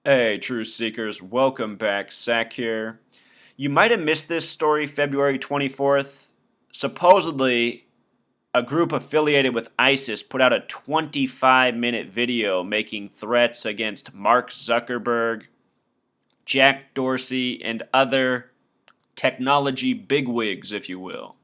Hey, Truth Seekers, welcome back. Sack here. You might have missed this story February 24th. Supposedly, a group affiliated with ISIS put out a 25-minute video making threats against Mark Zuckerberg, Jack Dorsey, and other technology bigwigs, if you will.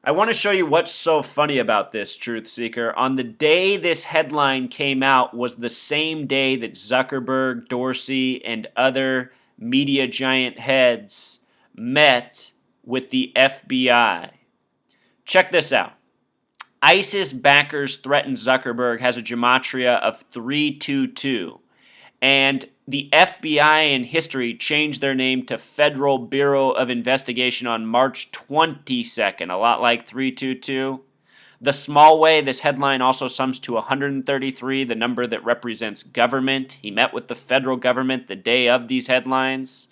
I want to show you what's so funny about this, Truth Seeker. On the day this headline came out was the same day that Zuckerberg, Dorsey, and other media giant heads met with the FBI. Check this out. ISIS backers threaten Zuckerberg has a gematria of 322. And the FBI in history changed their name to Federal Bureau of Investigation on March 22nd, a lot like 322. The small way, this headline also sums to 133, the number that represents government. He met with the federal government the day of these headlines.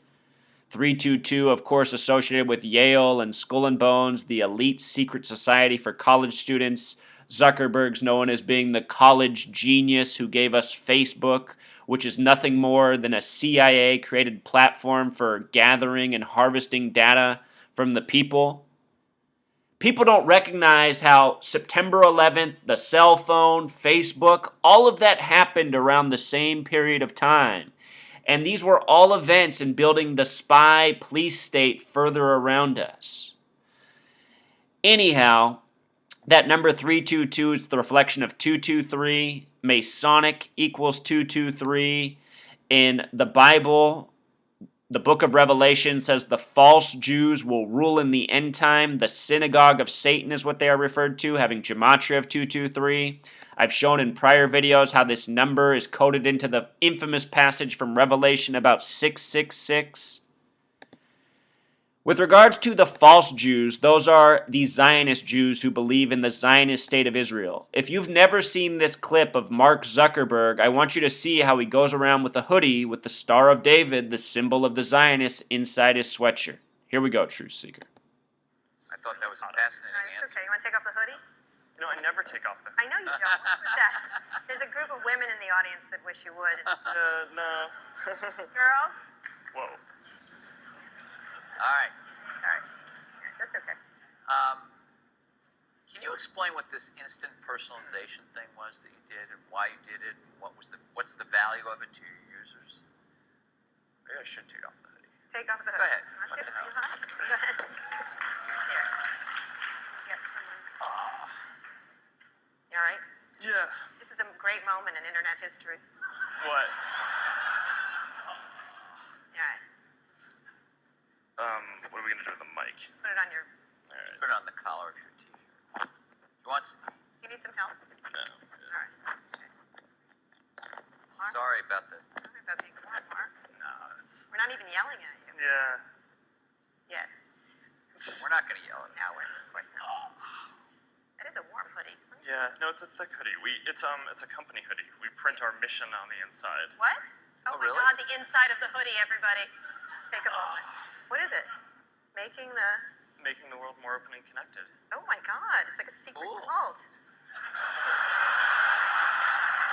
322, of course, associated with Yale and Skull and Bones, the elite secret society for college students. Zuckerberg's known as being the college genius who gave us Facebook, which is nothing more than a CIA-created platform for gathering and harvesting data from the people. People don't recognize how September 11th, the cell phone, Facebook, all of that happened around the same period of time. And these were all events in building the spy police state further around us. Anyhow, that number 322 is the reflection of 223. Masonic equals 223. In the Bible, the book of Revelation says the false Jews will rule in the end time. The synagogue of Satan is what they are referred to, having gematria of 223. I've shown in prior videos how this number is coded into the infamous passage from Revelation about 666. With regards to the false Jews, those are the Zionist Jews who believe in the Zionist state of Israel. If you've never seen this clip of Mark Zuckerberg, I want you to see how he goes around with a hoodie with the Star of David, the symbol of the Zionists, inside his sweatshirt. Here we go, Truth Seeker. I thought that was a fascinating answer. Okay, you want to take off the hoodie? You know, I never take off the I know you don't. What's with that? There's a group of women in the audience that wish you would. no. Girls? Whoa. All right. That's okay. Can you explain what this instant personalization thing was that you did and why you did it? What's the value of it to your users? Maybe I should take off the hoodie. Take off the Go hoodie. ahead. Want to? Go ahead. Here. Get someone. Ah. You all right? Yeah. This is a great moment in internet history. What? All right. What are we gonna do with the mic? Put it on your... All right. Put it on the collar of your t-shirt. You need some help? No. All right. Okay. Mark? Sorry about the... Sorry about being warm, Mark. No, it's, We're not even yelling at you. Yeah. Yet. we're not going to yell at you. No, of course not. That is a warm hoodie. Yeah. No, it's a thick hoodie. It's a company hoodie. We print our mission on the inside. What? Oh, my really? God, the inside of the hoodie, everybody. Take a moment. What is it? Making Making the world more open and connected. Oh my God, it's like a secret Cool. cult.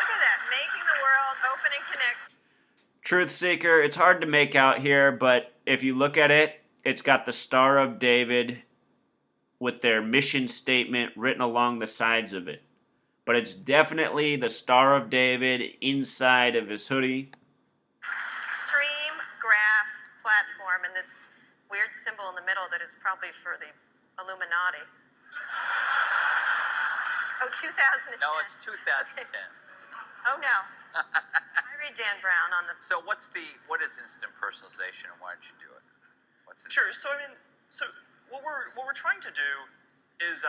Look at that, making the world open and connected. Truth Seeker, it's hard to make out here, but if you look at it, it's got the Star of David with their mission statement written along the sides of it. But it's definitely the Star of David inside of his hoodie. Stream graph platform and this weird symbol in the middle that is probably for the Illuminati. Oh, 2010. No, it's 2010. Oh no. I read Dan Brown on the... So what is instant personalization and why did you do it? What's it? Sure. So what we're trying to do is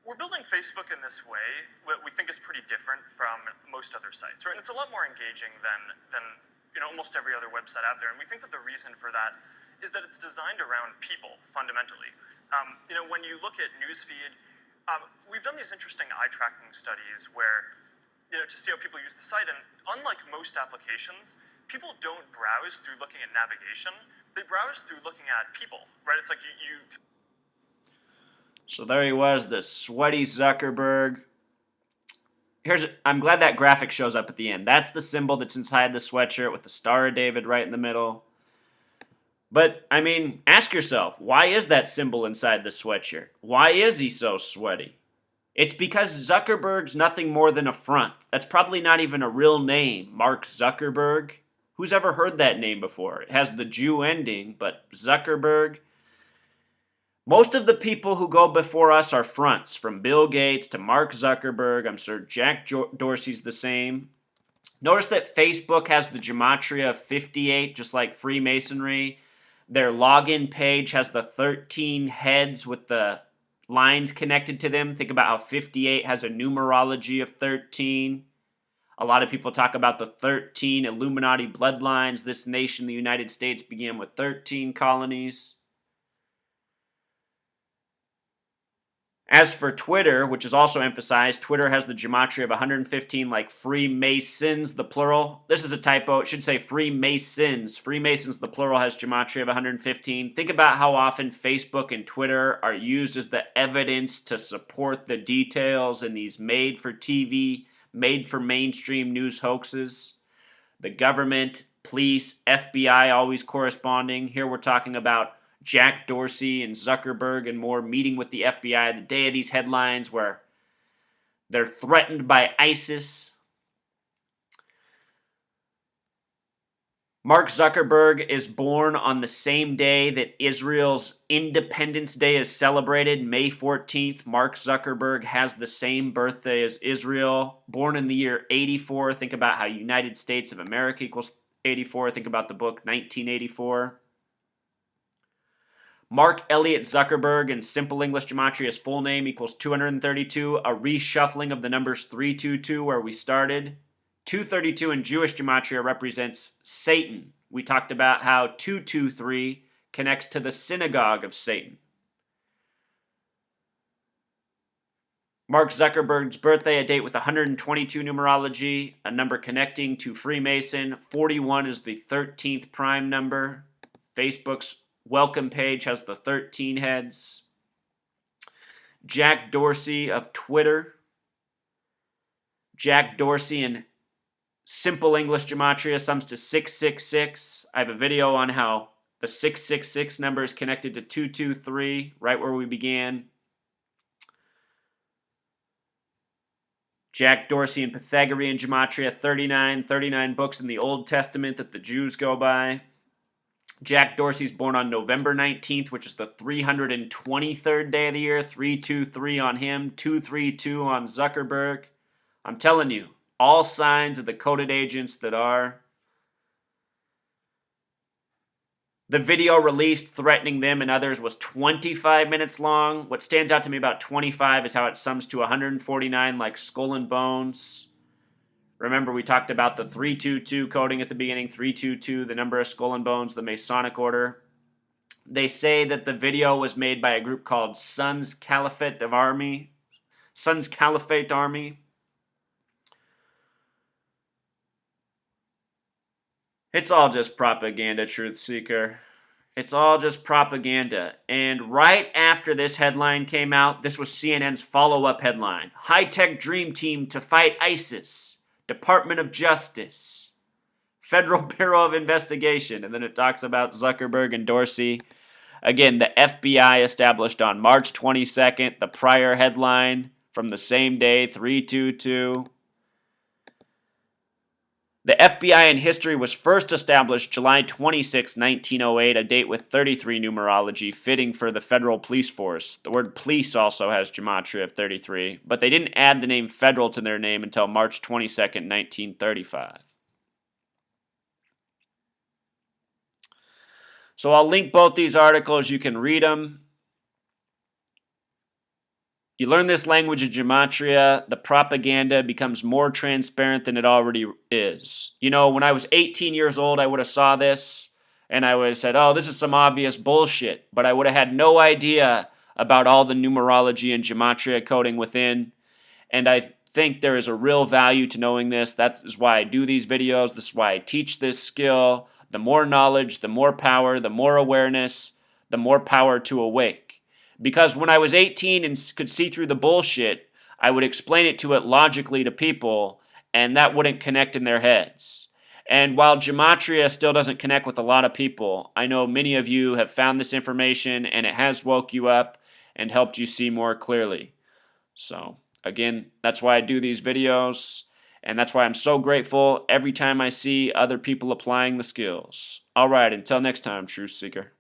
we're building Facebook in this way, what we think is pretty different from most other sites, right? And it's a lot more engaging than almost every other website out there. And we think that the reason for that is that it's designed around people, fundamentally. When you look at newsfeed, we've done these interesting eye tracking studies where, to see how people use the site. And unlike most applications, people don't browse through looking at navigation. They browse through looking at people, right? It's like you So there he was, the sweaty Zuckerberg. I'm glad that graphic shows up at the end. That's the symbol that's inside the sweatshirt with the Star of David right in the middle. But, I mean, ask yourself, why is that symbol inside the sweatshirt? Why is he so sweaty? It's because Zuckerberg's nothing more than a front. That's probably not even a real name, Mark Zuckerberg. Who's ever heard that name before? It has the Jew ending, but Zuckerberg. Most of the people who go before us are fronts, from Bill Gates to Mark Zuckerberg. I'm sure Jack Dorsey's the same. Notice that Facebook has the gematria of 58, just like Freemasonry. Their login page has the 13 heads with the lines connected to them. Think about how 58 has a numerology of 13. A lot of people talk about the 13 Illuminati bloodlines. This nation, the United States, began with 13 colonies. As for Twitter, which is also emphasized, Twitter has the gematria of 115, like Freemasons, the plural. This is a typo. It should say Freemasons. Freemasons, the plural, has gematria of 115. Think about how often Facebook and Twitter are used as the evidence to support the details in these made-for-TV, made-for-mainstream news hoaxes. The government, police, FBI always corresponding. Here we're talking about Jack Dorsey and Zuckerberg and more meeting with the FBI the day of these headlines where they're threatened by ISIS. Mark Zuckerberg is born on the same day that Israel's Independence Day is celebrated, May 14th. Mark Zuckerberg has the same birthday as Israel. Born in the year 84. Think about how United States of America equals 84. Think about the book 1984. Mark Elliott Zuckerberg in simple English gematria, his full name equals 232, a reshuffling of the numbers 322 where we started. 232 in Jewish gematria represents Satan. We talked about how 223 connects to the synagogue of Satan. Mark Zuckerberg's birthday, a date with 122 numerology, a number connecting to Freemason. 41 is the 13th prime number. Facebook's welcome page has the 13 heads. Jack Dorsey of Twitter. Jack Dorsey in simple English gematria sums to 666. I have a video on how the 666 number is connected to 223, right where we began. Jack Dorsey in Pythagorean gematria, 39 books in the Old Testament that the Jews go by. Jack Dorsey's born on November 19th, which is the 323rd day of the year. 323 on him, 232 on Zuckerberg. I'm telling you, all signs of the coded agents that are. The video released threatening them and others was 25 minutes long. What stands out to me about 25 is how it sums to 149 like Skull and Bones. Remember, we talked about the 322 coding at the beginning, 322, the number of Skull and Bones, the Masonic order. They say that the video was made by a group called Sons Caliphate Army. It's all just propaganda, Truth Seeker. It's all just propaganda. And right after this headline came out, this was CNN's follow-up headline. High-tech dream team to fight ISIS. Department of Justice, Federal Bureau of Investigation, and then it talks about Zuckerberg and Dorsey. Again, the FBI established on March 22nd, the prior headline from the same day, 322. The FBI in history was first established July 26, 1908, a date with 33 numerology, fitting for the federal police force. The word police also has gematria of 33, but they didn't add the name federal to their name until March 22, 1935. So I'll link both these articles. You can read them. You learn this language of gematria, the propaganda becomes more transparent than it already is. You know, when I was 18 years old, I would have saw this and I would have said, oh, this is some obvious bullshit. But I would have had no idea about all the numerology and gematria coding within. And I think there is a real value to knowing this. That is why I do these videos. This is why I teach this skill. The more knowledge, the more power, the more awareness, the more power to awake. Because when I was 18 and could see through the bullshit, I would explain it logically to people, and that wouldn't connect in their heads. And while gematria still doesn't connect with a lot of people, I know many of you have found this information and it has woke you up and helped you see more clearly. So, again, that's why I do these videos, and that's why I'm so grateful every time I see other people applying the skills. Alright, until next time, Truth Seeker.